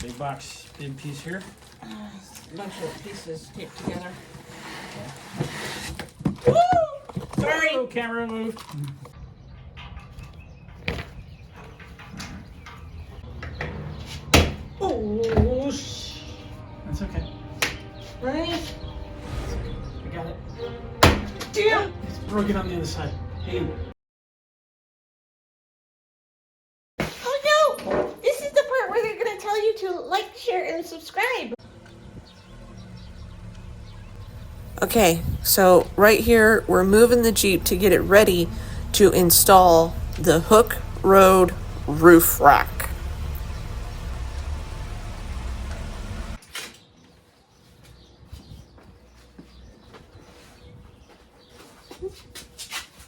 Big box, big piece here. A bunch of pieces taped together. Okay. Woo! Sorry. Oh, camera moved. Oh, That's okay. right. I got it. Damn. It's broken on the other side. Hey. Oh no! This is the part where they're gonna tell you to like, share, and subscribe. Okay, so right here we're moving the Jeep to get it ready to install the Hooke Road roof rack.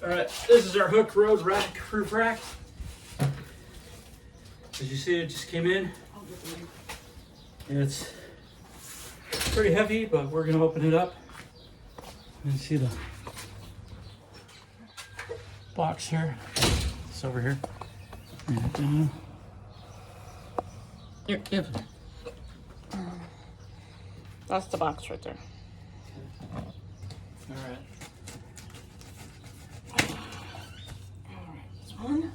All right, this is our Hooke Road roof rack. As you see, it just came in. It's pretty heavy, but we're gonna open it up and see the box here. It's over here. And, here, give it. That's the box right there. All right. One,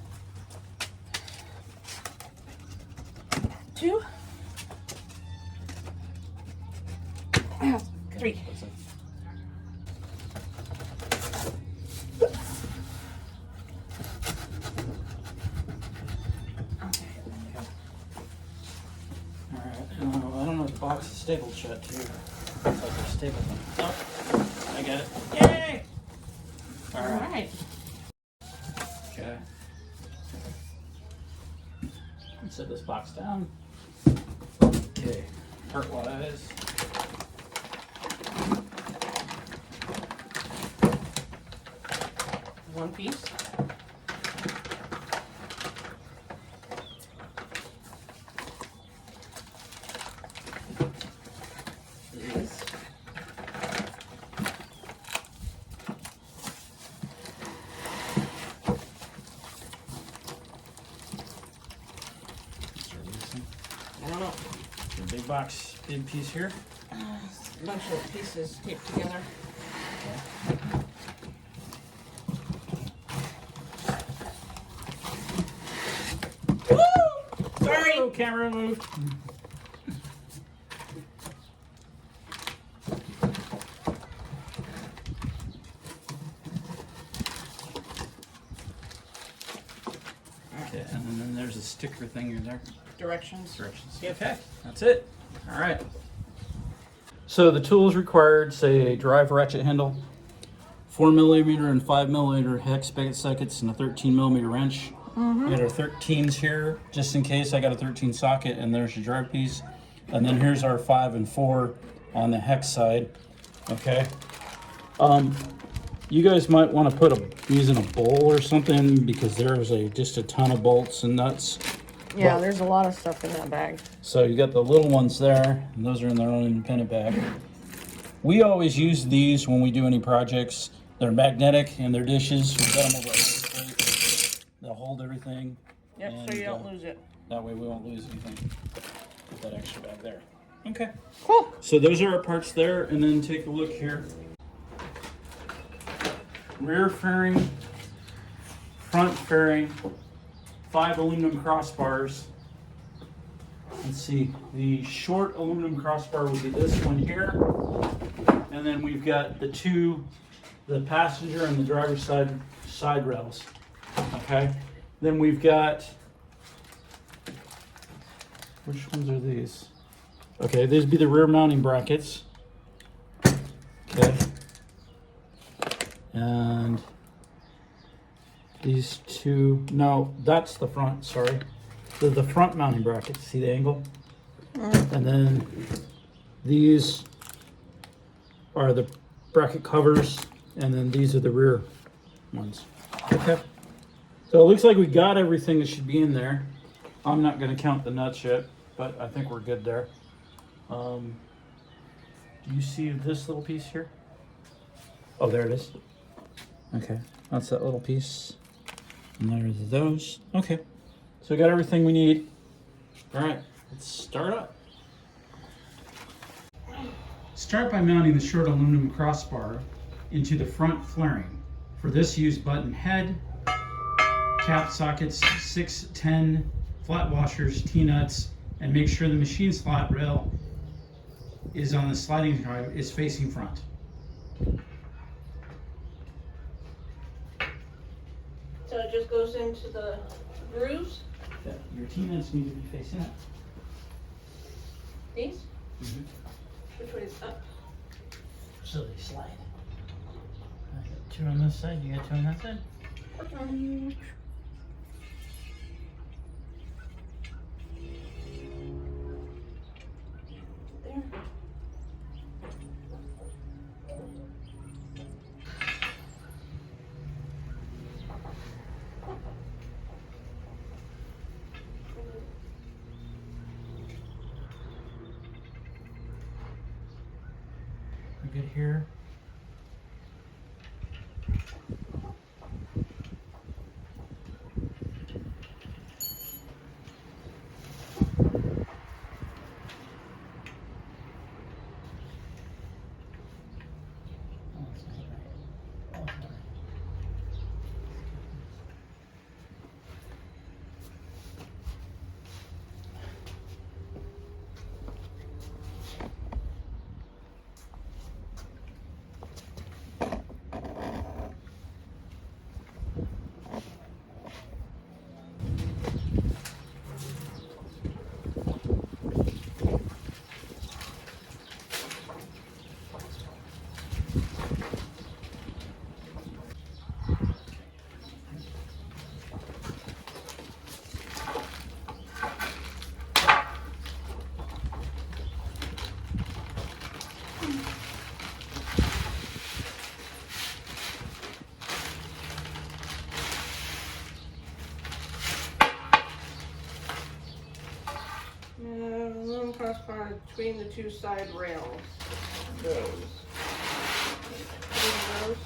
two, three. All right. I don't know if the box is stapled shut too. Looks like they're stapled. Oh, I got it. Yay! All right. Okay. Let's set this box down. Okay. Part-wise. One piece. These. I don't know. The big box, big piece here. A bunch of pieces taped together. Woo! Sorry. Oh, camera moved. Okay, and then there's a sticker thing in there. Directions. Directions. Okay, that's it. All right. So the tools required say a drive ratchet handle, 4mm and 5mm hex spigot sockets, and a 13mm wrench. We got our 13s here, just in case. I got a 13 socket, and there's your drive piece. And then here's our 5 and 4 on the hex side. Okay. You guys might want to put using a bowl or something, because there's just a ton of bolts and nuts. Yeah, there's a lot of stuff in that bag. So you got the little ones there, and those are in their own independent bag. We always use these when we do any projects. They're magnetic and they're dishes. We've got them over at they'll hold everything. Yep, and, so you don't lose it. That way we won't lose anything. Put that extra bag there. Okay. Cool. So those are our parts there, and then take a look here. Rear fairing, front fairing, 5 aluminum crossbars. Let's see, the short aluminum crossbar would be this one here. And then we've got the passenger and the driver's side rails. Okay. Then we've got, which ones are these? Okay, these would be the rear mounting brackets. Okay. And these two, no, that's the front, sorry. They're the front mounting brackets, see the angle? And then these are the bracket covers, and then these are the rear ones. Okay. So it looks like we got everything that should be in there. I'm not gonna count the nuts yet, but I think we're good there. Do you see this little piece here? Oh, there it is. Okay, that's that little piece. And there's those. Okay, so we got everything we need. All right, Let's start up. Start by mounting the short aluminum crossbar into the front flaring. For this, use button head, cap sockets, 6, 10, flat washers, T-nuts, and make sure the machine slot rail is on the sliding drive is facing front. So it just goes into the grooves? Yeah, your T-nuts need to be facing up. These? Mm-hmm. Which way is up? So they slide. I got 2 on this side, you got 2 on that side? Okay. There. We're good here. Aluminum crossbar between the 2 side rails. Those. Those.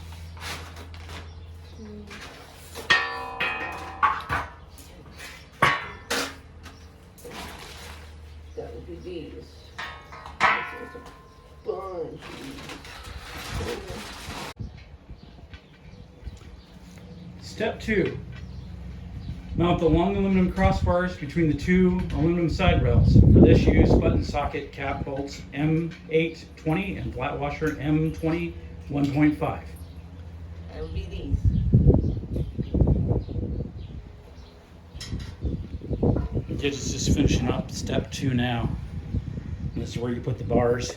That would be these. This is a bunch of these. Step 2. Mount the long aluminum crossbars between the 2 aluminum side rails. For this, use button socket cap bolts M820 and flat washer M20 1.5. That would be these. Gidget's just finishing up step 2 now. And this is where you put the bars.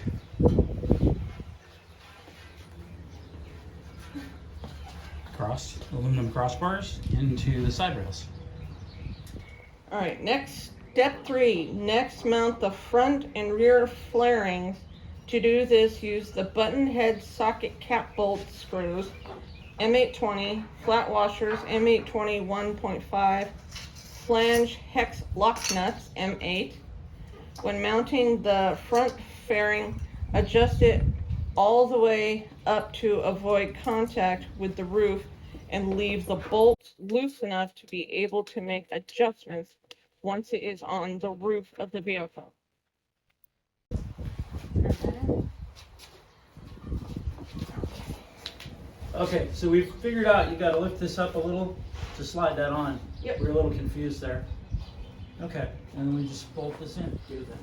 Aluminum crossbars into the side rails. All right, next, step 3. Next, mount the front and rear flarings. To do this, use the button head socket cap bolt screws, M820, flat washers, M820 1.5, flange hex lock nuts, M8. When mounting the front fairing, adjust it all the way up to avoid contact with the roof and leave the bolts loose enough to be able to make adjustments once it is on the roof of the vehicle. Okay, so we've figured out you got to lift this up a little to slide that on. Yep. We're a little confused there. Okay, and then we just bolt this in. Do that.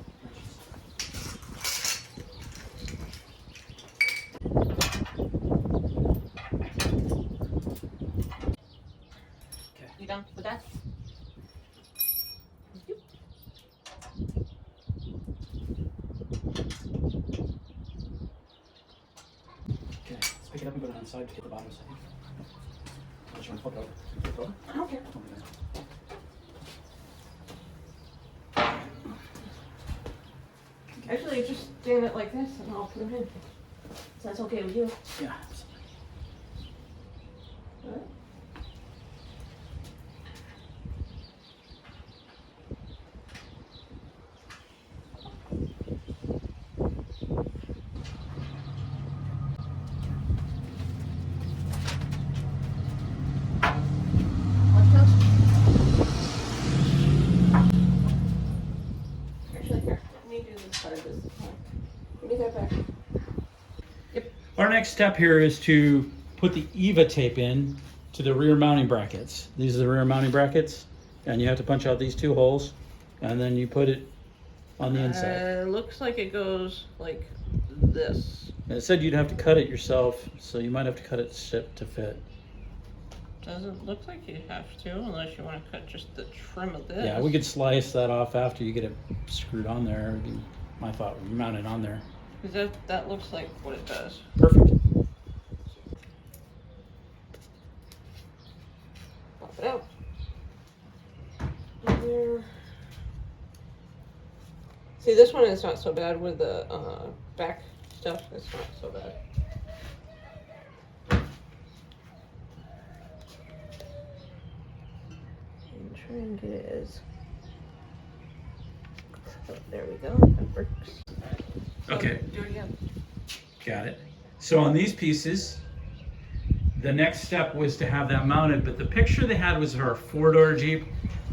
You done with that? Thank you. Okay, let's pick it up and put it on the side to get the bottom side. I just want to flip it over. Flip it over. I don't care. Over there. Actually, just stand it like this and I'll put it in. So that's okay with you? Yeah, absolutely. All right. that back. Yep. Our next step here is to put the Eva tape in to the rear mounting brackets. These are the rear mounting brackets, and you have to punch out these 2 holes, and then you put it on the inside. Looks like it goes like this. And it said you'd have to cut it yourself, so you might have to cut it to fit. Doesn't look like you have to, unless you want to cut just the trim of this. Yeah, we could slice that off after you get it screwed on there. My thought would be mount it on there. Because that looks like what it does. Perfect. Pop it out. There. See, this one is not so bad with the back stuff. It's not so bad. And try and get it as. Oh, there we go. That works. Okay. Do it again. Got it. So on these pieces, the next step was to have that mounted, but the picture they had was for a 4-door Jeep.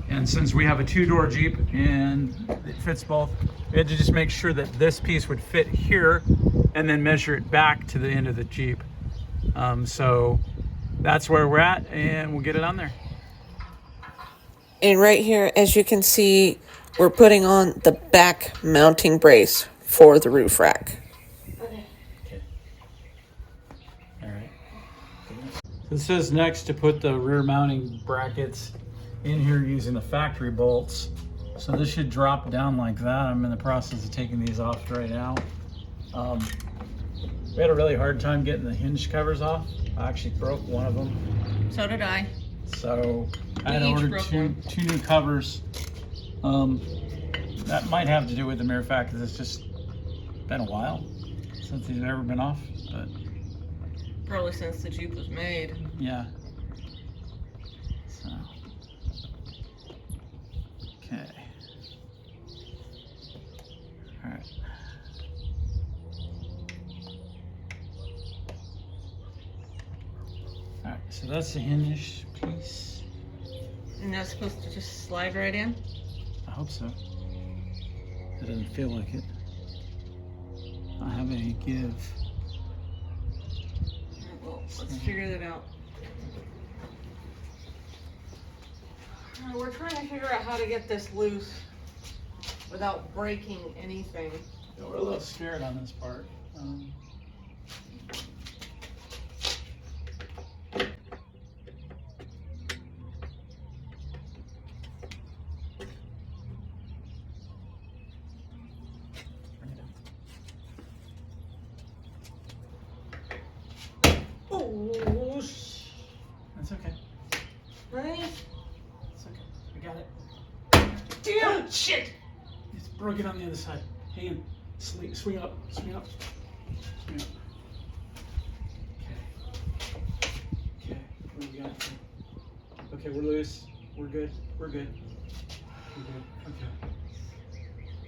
And since we have a 2-door Jeep and it fits both, we had to just make sure that this piece would fit here and then measure it back to the end of the Jeep. So that's where we're at, and we'll get it on there. And right here, as you can see, we're putting on the back mounting brace for the roof rack. Okay. All right. This says next to put the rear mounting brackets in here using the factory bolts. So this should drop down like that. I'm in the process of taking these off right now. We had a really hard time getting the hinge covers off. I actually broke one of them. So did I. So I had We each ordered broke two new covers. That might have to do with the mere fact that it's just been a while since these have ever been off, but Probably since the Jeep was made. yeah. So, okay. All right. All right, so that's the hinge piece. And that's supposed to just slide right in? I hope so. It doesn't feel like it. I have a give. Well, let's figure that out. We're trying to figure out how to get this loose without breaking anything. Yeah, we're a little scared on this part. Oh, That's okay. right? That's okay. We got it. Damn, shit! It's broken on the other side. Hang on. Swing up. Swing up. Swing up. Okay. Okay. What do we got here? Okay, we're loose. We're good. We're good. We're good. Okay.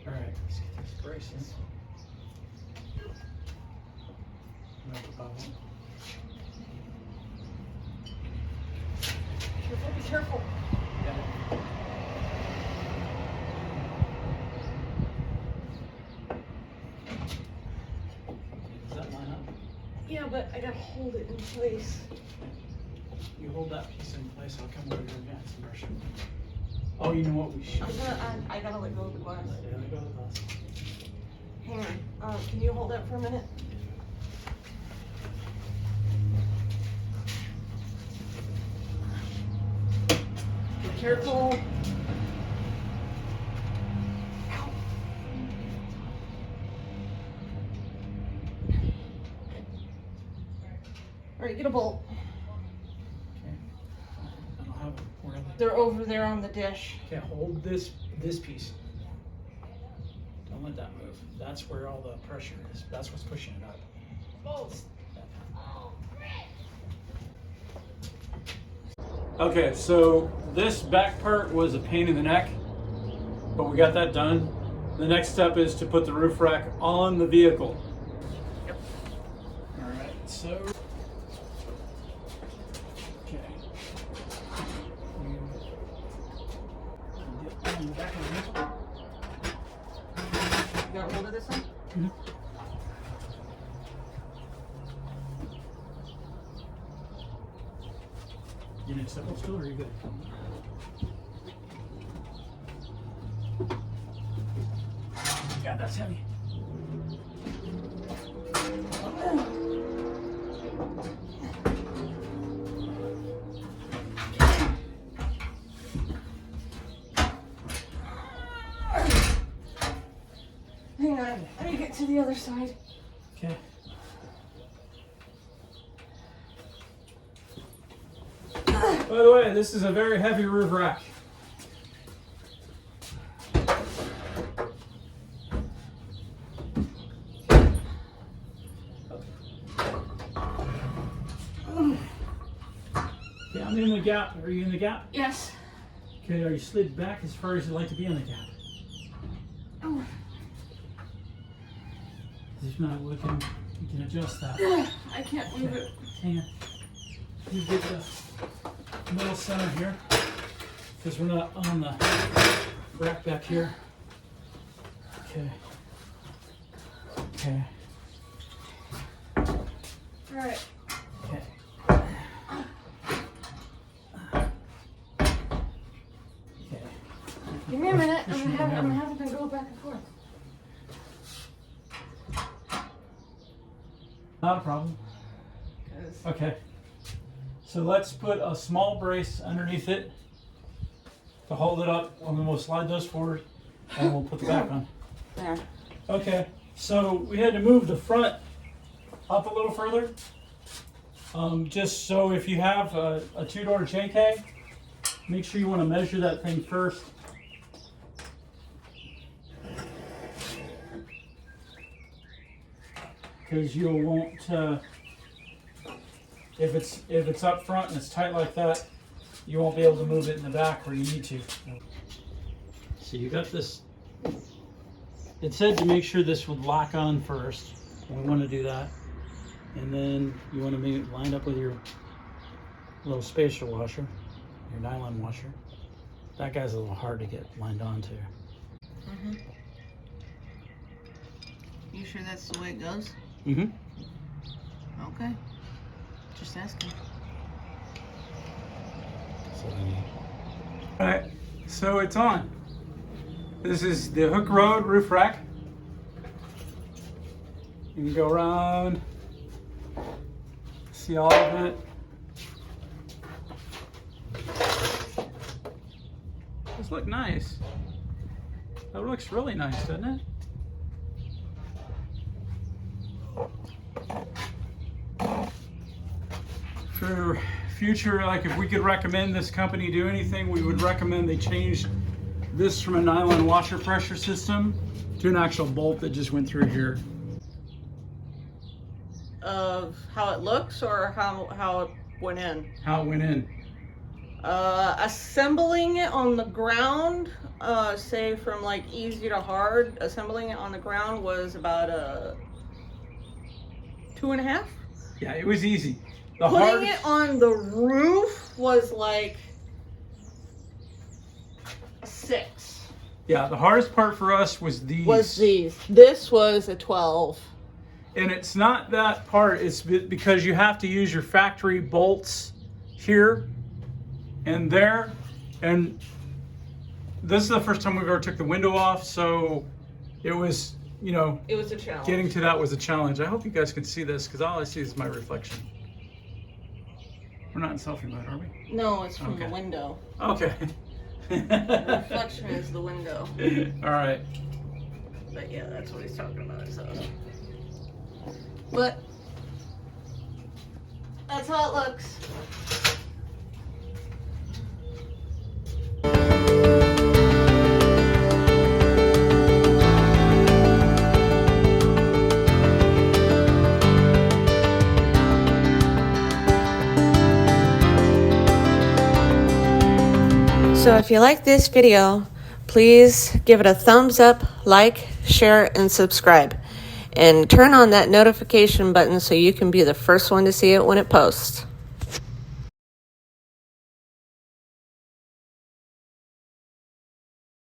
All right. Let's get these braces. Not the bottom. Careful, be careful. Got it. Does that line up? Yeah, but I gotta hold it in place. You hold that piece in place, I'll come over here and get some pressure. Oh, you know what we should do? I gotta let go of the glass. Yeah, let go of the glass. Hang on. Can you hold that for a minute? Be careful. Ow. All right, get a bolt. Okay. I don't have where are they? They're over there on the dish. Okay, hold this piece. Don't let that move. That's where all the pressure is. That's what's pushing it up. Bolts. Okay, so this back part was a pain in the neck, but we got that done. The next step is to put the roof rack on the vehicle. Yep. All right, so. Okay. You got hold of this one? step up still, or are you good? Yeah, that's heavy. Hang on, let me get to the other side. Okay. By the way, this is a very heavy roof rack. Okay, I'm in the gap. Are you in the gap? Yes. Okay, are you slid back as far as you'd like to be in the gap? Oh. If not, we can adjust that. I can't move it. Hang on. You get the middle center here, because we're not on the rack back here. Okay. Okay. All right. Okay. Okay. Give me a minute. I'm having to go back and forth. Not a problem. Okay. So let's put a small brace underneath it to hold it up, and then we'll slide those forward, and we'll put the back on. There. Okay. So we had to move the front up a little further. Just so if you have a two-door JK, make sure you want to measure that thing first. Because you won't, if it's up front and it's tight like that, you won't be able to move it in the back where you need to. So you got this. It said to make sure this would lock on first. We want to do that, and then you want to make it lined up with your little spacer washer, your nylon washer. That guy's a little hard to get lined onto. Mm-hmm. You sure that's the way it goes? Mm-hmm. Okay. Just asking. All right, so it's on. This is the Hooke Road roof rack. You can go around, see all of it. This looks nice. That looks really nice, doesn't it? For future, like if we could recommend this company do anything, we would recommend they change this from a nylon washer pressure system to an actual bolt that just went through here. Of how it looks or how it went in? How it went in. Assembling it on the ground, say from like easy to hard, assembling it on the ground was about a 2.5. Yeah, it was easy. Putting it on the roof was like a 6. Yeah, the hardest part for us was these. This was a 12. And it's not that part, it's because you have to use your factory bolts here and there. And this is the first time we've ever took the window off, so it was, you know, It was a challenge. getting to that was a challenge. I hope you guys can see this because all I see is my reflection. We're not in selfie mode, are we? No, it's from Okay. the window. Okay. The reflection is the window. All right. But yeah, that's what he's talking about. So. But that's how it looks. So if you like this video, please give it a thumbs up, like, share, and subscribe. And turn on that notification button so you can be the first one to see it when it posts.